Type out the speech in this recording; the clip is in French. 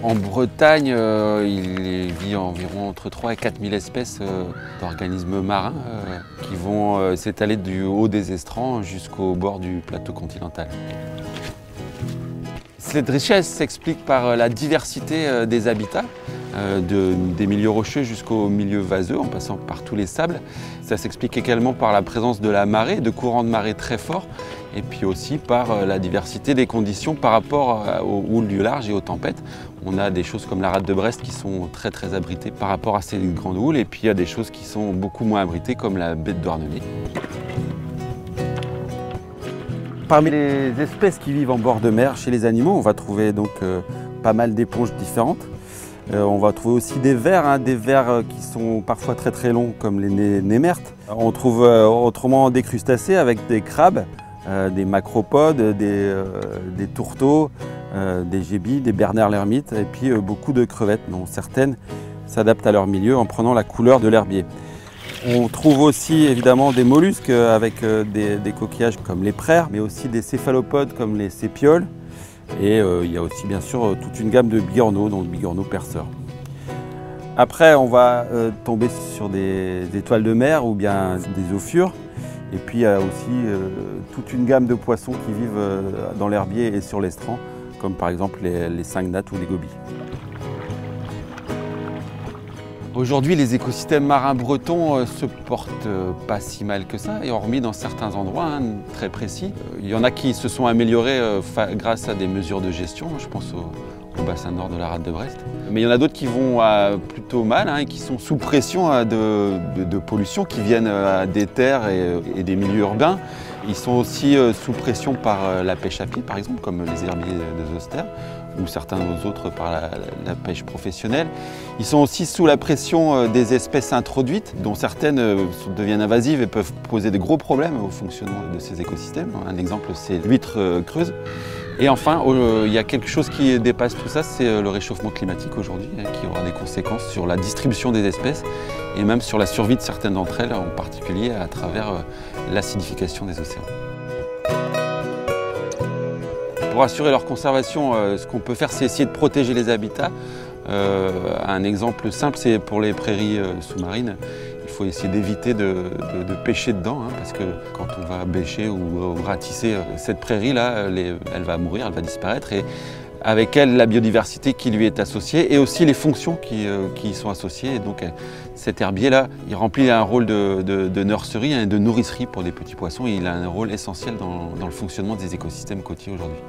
En Bretagne, il vit environ entre 3 et 4 000 espèces d'organismes marins qui vont s'étaler du haut des estrands jusqu'au bord du plateau continental. Cette richesse s'explique par la diversité des habitats, des milieux rocheux jusqu'aux milieux vaseux, en passant par tous les sables. Ça s'explique également par la présence de la marée, de courants de marée très forts, et puis aussi par la diversité des conditions par rapport aux houles du large et aux tempêtes. On a des choses comme la rade de Brest qui sont très abritées par rapport à ces grandes houles, et puis il y a des choses qui sont beaucoup moins abritées comme la baie de Douarnenez. Parmi les espèces qui vivent en bord de mer chez les animaux, on va trouver donc pas mal d'éponges différentes. On va trouver aussi des vers qui sont parfois très longs comme les némertes. On trouve autrement des crustacés avec des crabes, des macropodes, des tourteaux, des gébis, des bernards l'ermite et puis beaucoup de crevettes dont certaines s'adaptent à leur milieu en prenant la couleur de l'herbier. On trouve aussi évidemment des mollusques avec des coquillages comme les praires, mais aussi des céphalopodes comme les sépioles. Et il y a aussi bien sûr toute une gamme de bigorneaux, dont le bigorneau perceur. Après, on va tomber sur des étoiles de mer ou bien des ophures. Et puis il y a aussi toute une gamme de poissons qui vivent dans l'herbier et sur l'estran, comme par exemple les cygnates ou les gobies. Aujourd'hui, les écosystèmes marins bretons se portent pas si mal que ça, et hormis dans certains endroits très précis. Il y en a qui se sont améliorés grâce à des mesures de gestion, je pense au bassin nord de la rade de Brest. Mais il y en a d'autres qui vont plutôt mal et qui sont sous pression de pollution qui viennent des terres et des milieux urbains. Ils sont aussi sous pression par la pêche à pied, par exemple, comme les herbiers de Zoster, ou certains autres par la pêche professionnelle. Ils sont aussi sous la pression des espèces introduites, dont certaines deviennent invasives et peuvent poser de gros problèmes au fonctionnement de ces écosystèmes. Un exemple, c'est l'huître creuse. Et enfin, il y a quelque chose qui dépasse tout ça, c'est le réchauffement climatique aujourd'hui, qui aura des conséquences sur la distribution des espèces et même sur la survie de certaines d'entre elles, en particulier à travers l'acidification des océans. Pour assurer leur conservation, ce qu'on peut faire, c'est essayer de protéger les habitats. Un exemple simple, c'est pour les prairies sous-marines. Il faut essayer d'éviter de pêcher dedans, parce que quand on va bêcher ou ratisser cette prairie-là, elle va mourir, elle va disparaître. Et avec elle, la biodiversité qui lui est associée et aussi les fonctions qui y sont associées. Et donc cet herbier-là, il remplit un rôle de nurserie et de nourricerie pour des petits poissons. Et il a un rôle essentiel dans le fonctionnement des écosystèmes côtiers aujourd'hui.